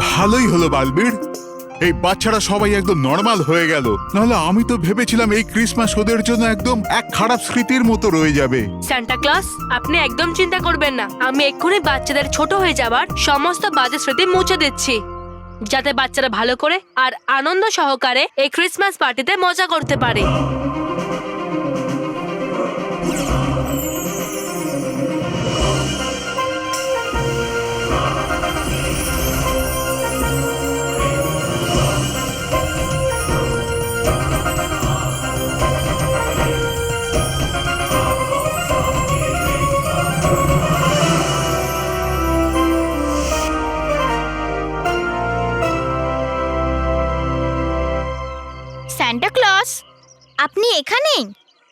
ভালোই হলো বালবীর, এই বাচ্চারা সবাই একদম নর্মাল হয়ে গেল। নাহলে আমি তো ভেবেছিলাম এই ক্রিসমাস ওদের জন্য একদম এক খারাপ স্মৃতির মতো রয়ে যাবে। সান্টা ক্লজ, আপনি একদম চিন্তা করবেন না। আমি এক্ষুনি বাচ্চাদের ছোট হয়ে যাবার সমস্ত বাজে স্মৃতি মুছে দিচ্ছি, যাতে বাচ্চারা ভালো করে আর আনন্দ সহকারে এই ক্রিসমাস পার্টিতে মজা করতে পারে। সান্টা ক্লজ, আপনি এখানে?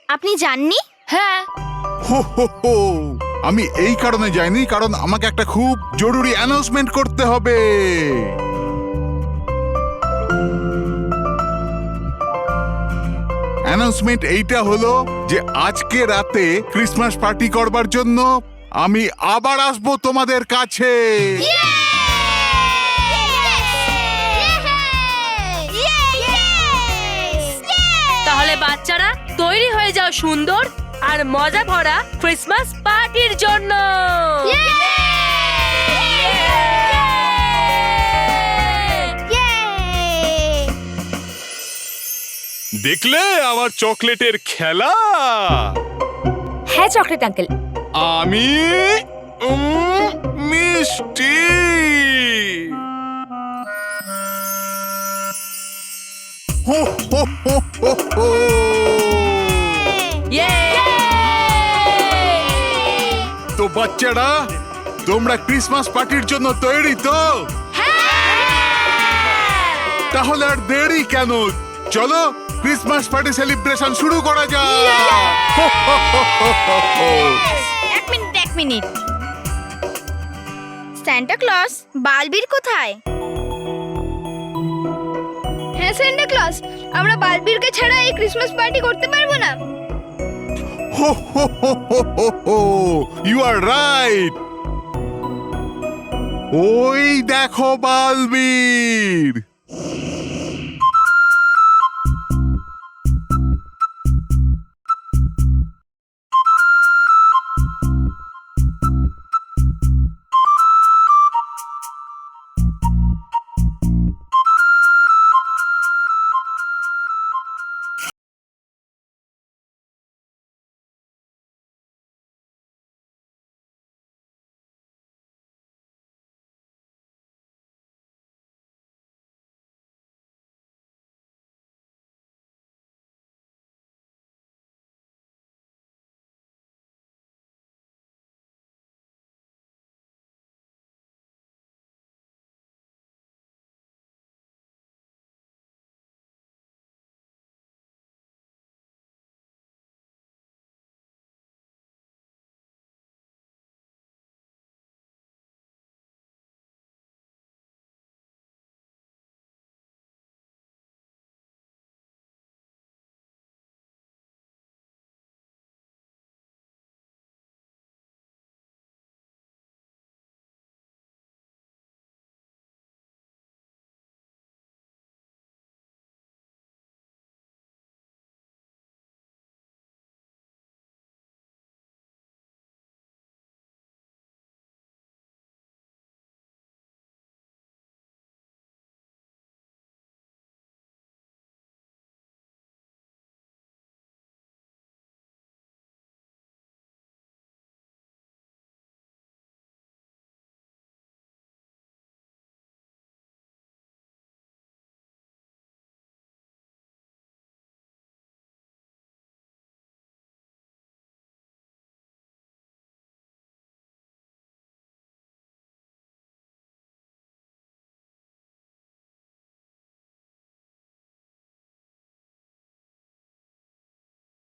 আপনি জাননি? হ্যাঁ, হো হো হো, আমি এই কারণে যাইনি, কারণ আমাকে একটা খুব জরুরি অ্যানাউন্সমেন্ট করতে হবে। অ্যানাউন্সমেন্ট এইটা হলো যে আজকে রাতে ক্রিসমাস পার্টি করবার জন্য আমি আবার আসবো তোমাদের কাছে। তাহলে বাচ্চারা তৈরি হয়ে যাও সুন্দর আর মজা ভরা ক্রিসমাস পার্টির জন্য। দেখলে আমার চকলেটের খেলা? হ্যাঁ চকলেট আঙ্কেল। আমি মিষ্টি। হো হো হো হো হো। তো বাচ্চারা, তোমরা ক্রিসমাস পার্টির জন্য তৈরি তো? তাহলে আর দেরি কেন, চলো ক্রিসমাস পার্টি সেলিব্রেশন শুরু করা যাক। এক মিনিট। সান্টা ক্লজ, বালবির কোথায়? হ্যাঁ সান্টা ক্লজ, আমরা বালবিরকে ছাড়া এই ক্রিসমাস পার্টি করতে পারবো না। You are right. ওই দেখো বালবীর।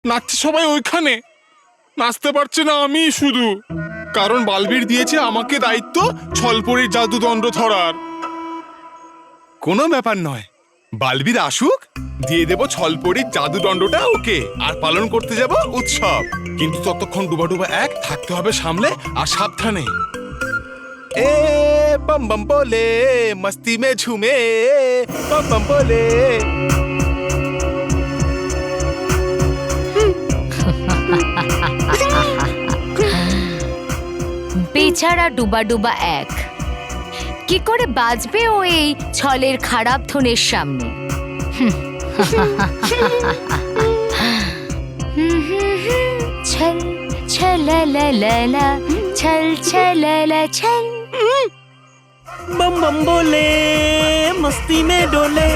নাচছে সবাই ওইখানে, নাচতে পারছে না আমি শুধু, কারণ বালবীর দিয়েছে আমাকে দায়িত্ব ছলপরির জাদুদণ্ড ধরার। কোনো ব্যাপার নয়, বালবীর আসুক, দিয়ে দেব ছলপরির জাদুদণ্ডটা ওকে, আর পালন করতে যাব উৎসব। কিন্তু ততক্ষণ ডুবা ডুবা এক থাকতে হবে সামলে আর সাবধানে। ए बम बम बोले मस्ती में झूमे बम बम बोले। বেচারা ডুবা ডুবা এক, কি করে বাজবে ও এই ছলের খারাপ ধনের সামনে? ছল ছলালালা ছল ছলালা ছল। बम बम बोले मस्ती में डोले।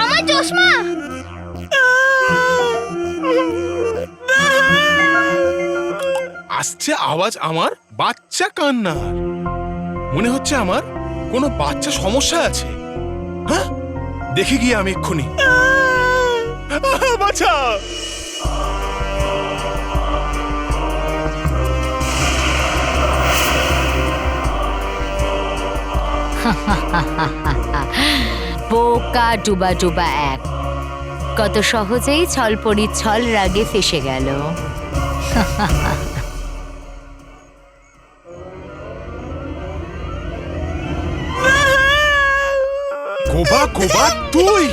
আমার চশমা। আসছে আওয়াজ আমার বাচ্চা কান্নার। মনে হচ্ছে আমার কোনো বাচ্চা সমস্যা আছে। হ্যাঁ, দেখে গিয়ে আমি এক্ষুনি। বাচ্চা বোকা ডুবা ডুবা এক, কত সহজেই ছলপরির ছল রাগে ফেসে গেল। গোবা গোবা তুই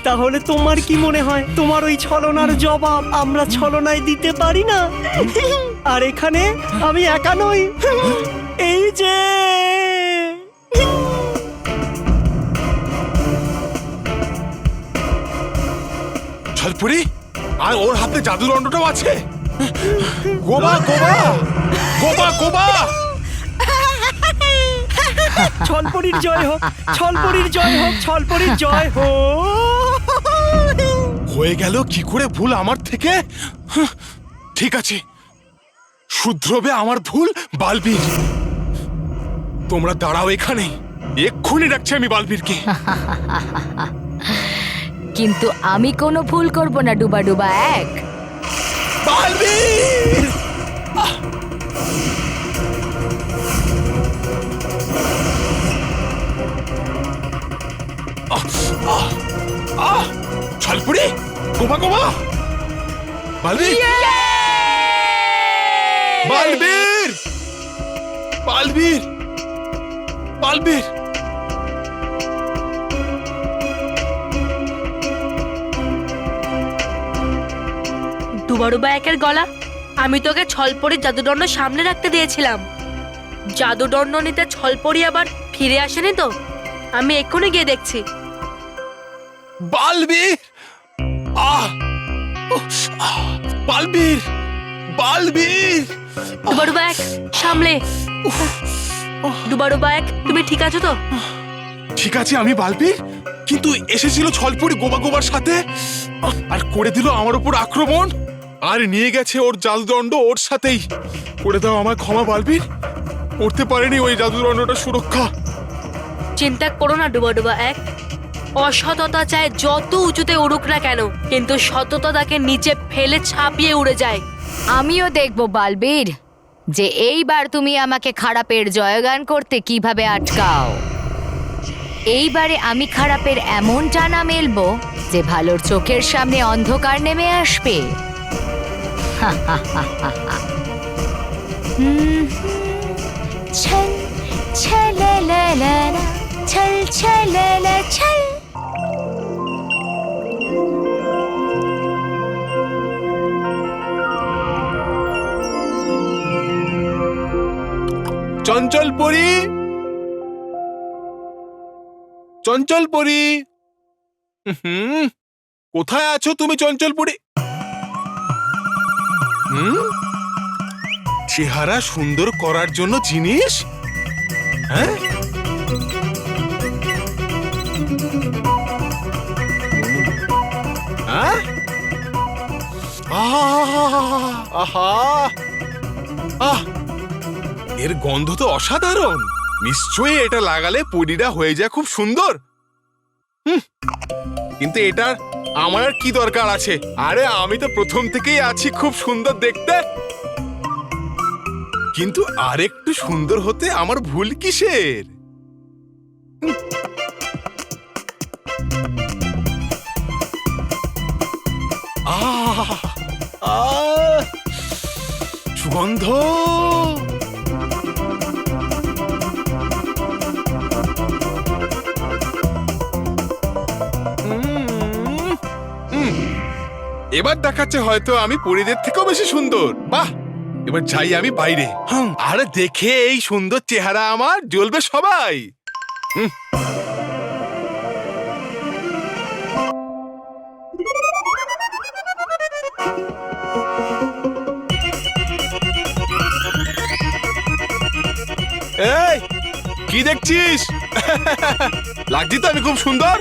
তাহলে তোমার কি মনে হয় তোমার ওই ছলনার জবাব আমরা ছলনায় দিতে পারি না? আর এখানে আমি একা নই, এই যে ছলপুরি, আর ওর হাতে জাদুদণ্ডটাও আছে। গোবা গোবা গোবা গোবা। ছলপরির জয় হোক, ছলপরির জয় হোক, ছলপরির জয় হোক। হয়ে গেল কি করে ভুল আমার থেকে? ঠিক আছে, শুধরবে আমার ভুল বালবীর। তোমরা দাঁড়াও এখানে, এক্ষুনি ডাকছি আমি বালবীরকে। কিন্তু আমি কোনো ভুল করব না ডুবা ডুবা এক। বালবীর! ছলপুরি, গোবা গোবা। বালবীর, বালবীর, বালবীর, বালবীর। ডুবাডুবা একের গলা, আমি তোকে ছলপরির জাদুদণ্ড সামনে রাখতে দিয়েছিলাম। জাদুদণ্ড নিতে ছলপরি আবার ফিরে আসেনি তো? আমি এক্ষুনি গিয়ে দেখছি। বালবীর, বালবীর, বালবীর। ডুবাডুবা এক, সামলে। ডুবাডুবা এক, তুমি ঠিক আছো তো? ঠিক আছে আমি বালবীর, কিন্তু এসেছিল ছলপুরি গোবা গোবার সাথে আর করে দিল আমার উপর আক্রমণ, আর নিয়ে গেছে ওর জাদুদণ্ড ওর সাথেই। করে দাও আমার ক্ষমা বালবীর, করতে পারেনি ওই জাদুদণ্ডটা সুরক্ষা। চিন্তা করো না ডুবাডুবা এক, অসততা চায় যত উঁচুতে উড়ুক না কেন, কিন্তু সততা তাকে নিচে ফেলে ছাপিয়ে উড়ে যায়। আমিও দেখব বালবীর যে এইবার তুমি আমাকে খারাপের জয়গান করতে কিভাবে আটকাও। এইবারে আমি খারাপের এমন টানা মেলবো যে ভালোর চোখের সামনে অন্ধকার নেমে আসবে। ছল ছলালালা ছল ছলালা ছল। চঞ্চল পরি, চঞ্চল পরি, কোথায় আছো তুমি চঞ্চল পরি? চেহারা সুন্দর করার জন্য জিনিস? হ্যাঁ, এর গন্ধ তো অসাধারণ। নিশ্চয়ই এটা লাগালে পরিটা হয়ে যায় খুব সুন্দর। কিন্তু এটার আমার আর কি দরকার আছে? আরে আমি তো প্রথম থেকেই আছি খুব সুন্দর দেখতে। কিন্তু আরেকটু সুন্দর হতে আমার ভুল কিসের? আহ আহ সুগন্ধ। এবার দেখাচ্ছে হয়তো আমি পরীদের থেকেও বেশি সুন্দর। বাহ, এবার যাই আমি বাইরে। আর দেখে এই সুন্দর চেহারা আমার জ্বলবে সবাই। এই কি দেখছিস? লাগছি তো আমি খুব সুন্দর?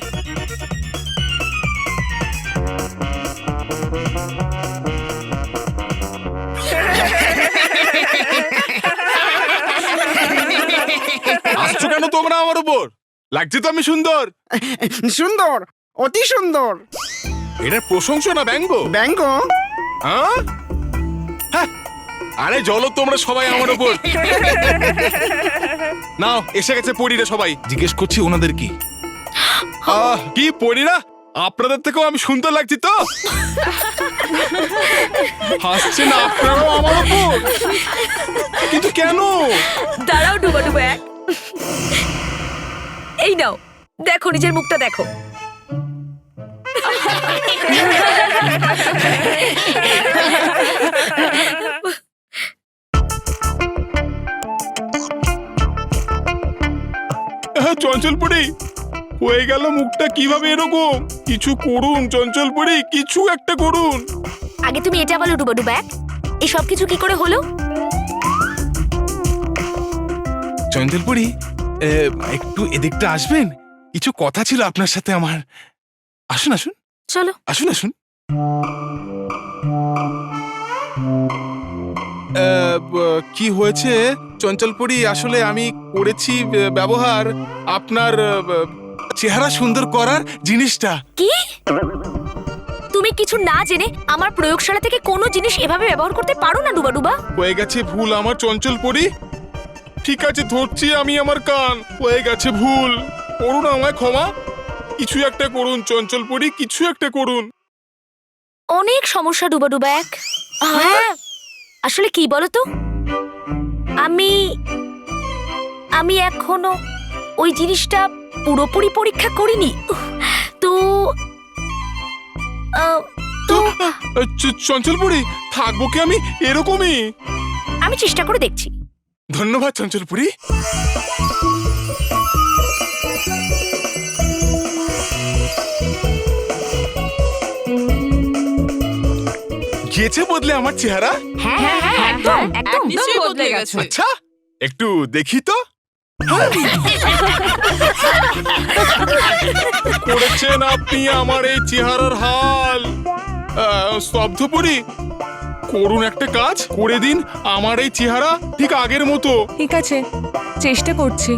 আসছো কেন তোমরা আমার উপর? লাগছে তো আমি সুন্দর? সুন্দর, অতি সুন্দর। এটা প্রশংসা না ব্যঙ্গ? ব্যঙ্গ? হ্যাঁ? হ্যাঁ, আরে জলো তোমরা সবাই আমার উপর। নাও, এসে গেছে পরীরা সবাই। জিজ্ঞেস করছি ওনাদের কি? কি পরীরা? আপনাদের থেকেও আমি সুন্দর লাগছি তো? হাসছেন আপনারাও আমার উপর? কিন্তু কেন? দাঁড়াও ডুবা ডুবা এক। এই নাও, দেখো নিজের মুখটা দেখো। চঞ্চলপুরি, হয়ে গেল মুখটা কিভাবে এরকম? কিছু করুন চঞ্চলপুরি, কিছু একটা করুন। আগে তুমি এটা বলো ডুবা ডুবা এক, এই সব কিছু কি করে হলো? চঞ্চলপুরি, একটু এদিকটা আসবেন? কিছু কথা ছিল আপনার সাথে আমার। আসুন আসুন চলো। আসুন আসুন। কি হয়েছে চঞ্চলপুরি? আসলে আমি করেছি ব্যবহার আপনার চেহারা সুন্দর করার জিনিসটা। কি? তুমি কিছু না জেনে আমার প্রয়োগশালা থেকে কোনো জিনিস এভাবে ব্যবহার করতে পারো না ডুবা ডুবা। হয়ে গেছে ভুল আমার চঞ্চলপুরি। ঠিক আছে, ধরছি আমি আমার কান। হয়ে গেছে ভুল, করুন আমায় ক্ষমা। কিছু একটা করুন চঞ্চলপুরি, কিছু একটা করুন। অনেক সমস্যা ডুবা ডুবা এক। হ্যাঁ, আসলে কি বলো তো, আমি এখনো ওই জিনিসটা পুরোপুরি পরীক্ষা করিনি। তো চঞ্চলপুরি, থাকবো কি আমি এরকমই? আমি চেষ্টা করে দেখছি। ধন্যবাদ চঞ্চলপুরি। গিয়েছে বদলে আমার চেহারা? হ্যাঁ হ্যাঁ হ্যাঁ, একদম একদম নিশ্চয়ই বদলে গেছে। আচ্ছা, একটু দেখি তো। করেছেন আপনি আমার এই চেহারার হাল। স্তব্ধপুরি, করুন একটা কাজ করে দিন আমার এই চেহারা ঠিক আগের মতো। ঠিক আছে, চেষ্টা করছি।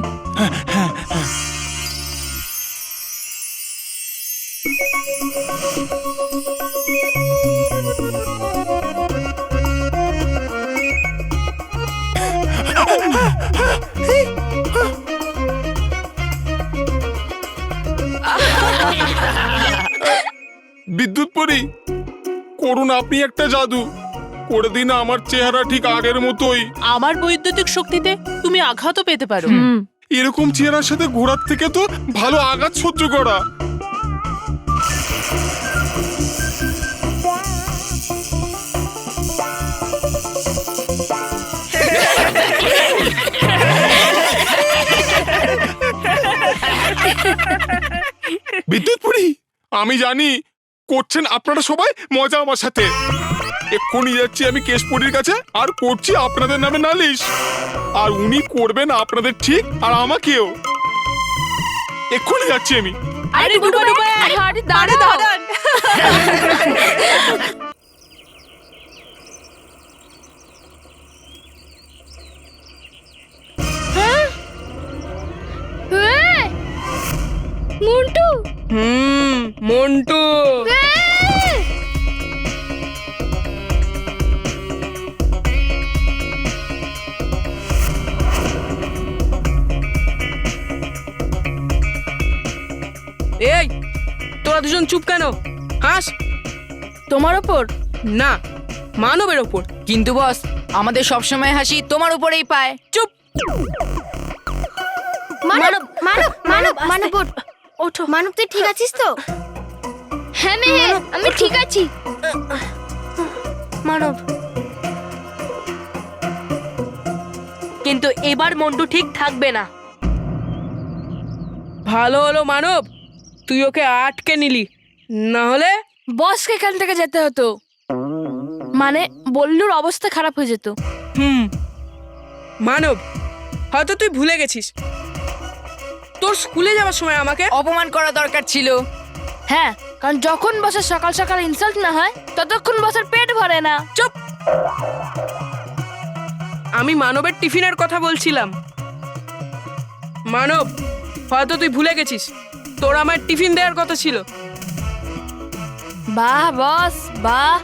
বিদ্যুৎপরি, করুন আপনি একটা জাদু করে দিন আমার চেহারা ঠিক আগের মতোই। আমার বৈদ্যুতিক শক্তিতে তুমি আঘাতও পেতে পারো। এরকম চেহারার সাথে ঘোরার থেকে তো ভালো আঘাত সহ্য করা। বিদ্যুৎপুরি, আমি জানি করছেন আপনারা সবাই মজা আমার সাথে। এক্ষুনি যাচ্ছি আমি কেশপুরীর কাছে আর করছি আপনাদের নামে নালিশ। আর উনি করবেন আপনাদের ঠিক আর আমাকেও। এক্ষুনি যাচ্ছি আমি। আরে ডুবা ডুবা এক, আরে দাঁড়ান। মন্টু, মন্টু। এই তোরা দুজন চুপ কেন? হাস তোমার ওপর? না, মানবের ওপর। কিন্তু বস, আমাদের সবসময় হাসি তোমার উপরেই পায়। চুপ। মানব মানব মানব মানব ওঠো। মানব তুই ঠিক আছিস তো? হ্যাঁ মেহের, আমি ঠিক আছি। মানব, কিন্তু এবার মন্টু ঠিক থাকবে না। ভালো হলো মানব, তুই ওকে আটকে নিলি, না হলে বসকে এখান থেকে যেতে হতো, মানে বল্লুর অবস্থা খারাপ হয়ে যেত। মানব, হয়তো তুই ভুলে গেছিস তোর স্কুলে যাওয়ার সময় আমাকে অপমান করা দরকার ছিল। হ্যাঁ, কারণ যখন বসের সকাল সকাল ইনসাল্ট না হয় ততক্ষণ বসের পেট ভরে না। চুপ। আমি মানবের টিফিনের কথা বলছিলাম। মানব, হয়তো তুই ভুলে গেছিস তোর আমার টিফিন দেওয়ার কথা ছিল। বাহ বস বাহ,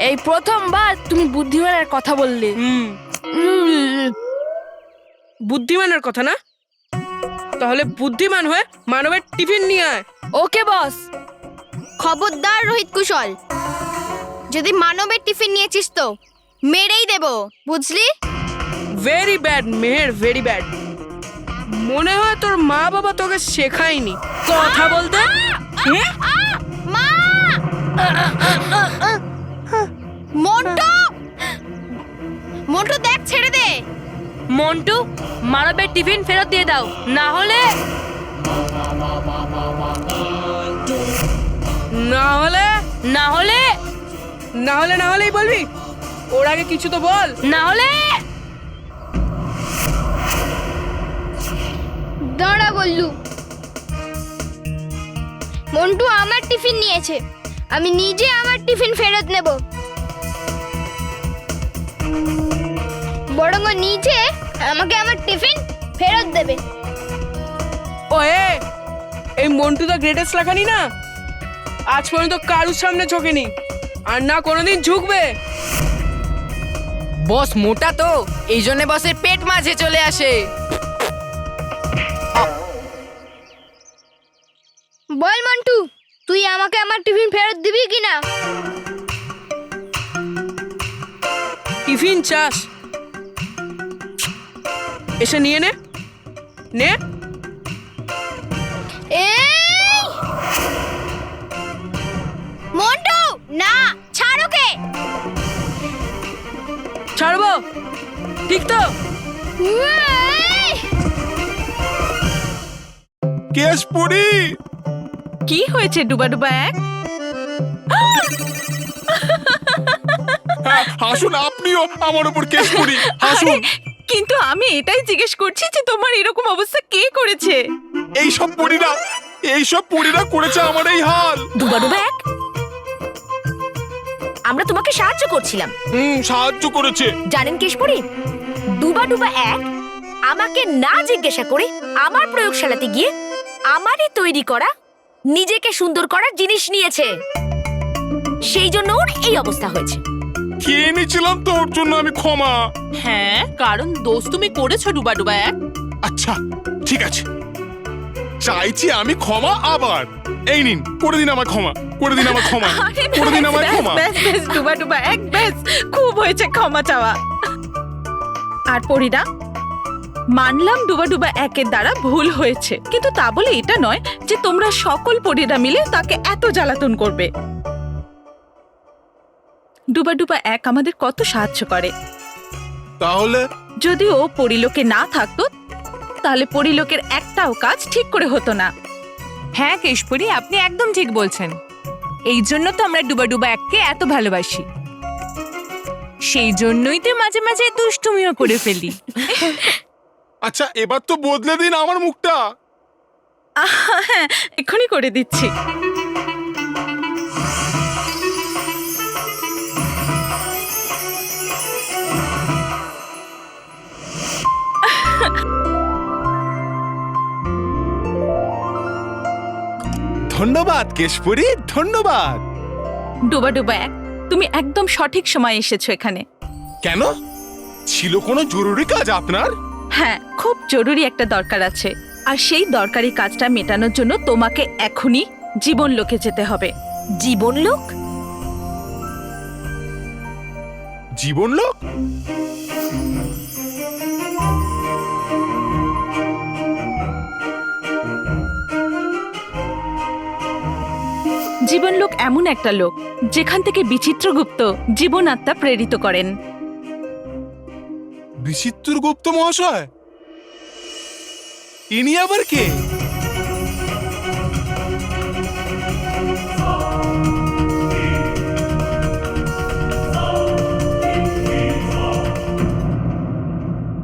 এই প্রথমবার তুমি বুদ্ধিমানের কথা বললে। বুদ্ধিমানের কথা না? তাহলে বুদ্ধিমান হয়ে মানবের টিফিন নিয়ে আয়। ওকে বস। খবরদার রোহিত কুশল, যদি মানবের টিফিন নিয়েছিস তো মেরেই দেব, বুঝলি? Very bad Meher, very bad. মনে হয় তোর মা বাবা তোকে শেখায়নি কথা বলতে। হ্যাঁ? মা! মন্টু! মন্টু দেখ, ছেড়ে দে। মন্টু, মানবের টিফিন ফেরত দিয়ে দাও, না হলে না হলে না হলে না হলে না হলেই বলবি? ওর আগে কিছু তো বল। না হলে দাঁড়া বললু। মন্টু আমার টিফিন নিয়েছে, আমি নিজে আমার টিফিন ফেরত নেব। বরং ও নিজে আমাকে আমার টিফিন ফেরত দেবে। ও এই মন্টু দা গ্রেটেস্ট লাগানি না, আজ পর্যন্ত কারুর সামনে ঝোঁকেনি আর না কোনোদিন ঝুঁকবে। বস মোটা তো, এই জন্য বসের পেট মাঝে চলে আসে। বল মন্টু, তুই আমাকে আমার টিফিন ফেরত দিবি কিনা? টিফিন চাস? এসে নিয়ে নে নে। এই মন্টু, না, ছাড় ওকে। ছাড়বো? ঠিক তো? এই! কেশপুরি, কি হয়েছে ডুবা ডুবা এক? হ্যাঁ, হাসুন আপনিও আমার উপর কেশপুরি, হাসুন। কিন্তু আমি এটাই জিজ্ঞেস করছি যে তোমার এরকম অবস্থা কে করেছে? এইসব পরীরা করেছে আমার এই হাল। ডুবা ডুবা এক, আমরা তোমাকে সাহায্য করছিলাম। সাহায্য করেছে। জানেন কেশপুরি, ডুবা ডুবা এক আমাকে না জিজ্ঞাসা করে আমার প্রয়োগশালাতে গিয়ে আমারই তৈরি করা নিজেকে সুন্দর করার জিনিস নিয়েছে, সেই জন্য ওর এই অবস্থা হয়েছে। খেয়ে নিয়েছিলাম তো, ওর জন্য আমি ক্ষমা। হ্যাঁ, কারণ দোষ তুমি করেছো ডুবা ডুবা এক। আচ্ছা ঠিক আছে, চাইছি আমি ক্ষমা আবার। এই নিন, করে দিন আমার ক্ষমা, করে দিন আমার ক্ষমা, করে দিন আমার ক্ষমা। বেশ ডুবা ডুবা এক, বেশ খুব হয়েছে ক্ষমা চাওয়া। আর পরিরা, মানলাম ডুবা ডুবা একের দ্বারা ভুল হয়েছে, কিন্তু তা বলে এটা নয় যে তোমরা সকল পরিরা মিলে তাকে এত জ্বালাতন করবে। ডুবা ডুবা এক আমাদের কত সাহায্য করে। তাহলে যদি ও পরিলোকে না থাকতো তাহলে পরিলোকের একটাও কাজ ঠিক করে হতো না। হ্যাঁ কেশপুরি, আপনি একদম ঠিক বলছেন। এই জন্য তো আমরা ডুবা ডুবা এককে এত ভালোবাসি, সেই জন্যই তো মাঝে মাঝে দুষ্টুমিও করে ফেলি। আচ্ছা, এবার তো বদলে দিন আমার মুখটা। হ্যাঁ, এক্ষুনি করে দিচ্ছি। ধন্যবাদ কেশপুরি, ধন্যবাদ। ডুবা ডুবা এক, তুমি একদম সঠিক সময় এসেছো এখানে। কেন? ছিল কোনো জরুরি কাজ আপনার? হ্যাঁ, খুব জরুরি একটা দরকার আছে। আর সেই দরকারি কাজটা মেটানোর জন্য তোমাকে এখনই জীবনলোকে যেতে হবে। জীবনলোক? জীবনলোক? জীবনলোক এমন একটা লোক যেখান থেকে বিচিত্রগুপ্ত জীবনাত্মা প্রেরিত করেন। বিচিত্রগুপ্ত মহাশয়? ইনি আবার কে?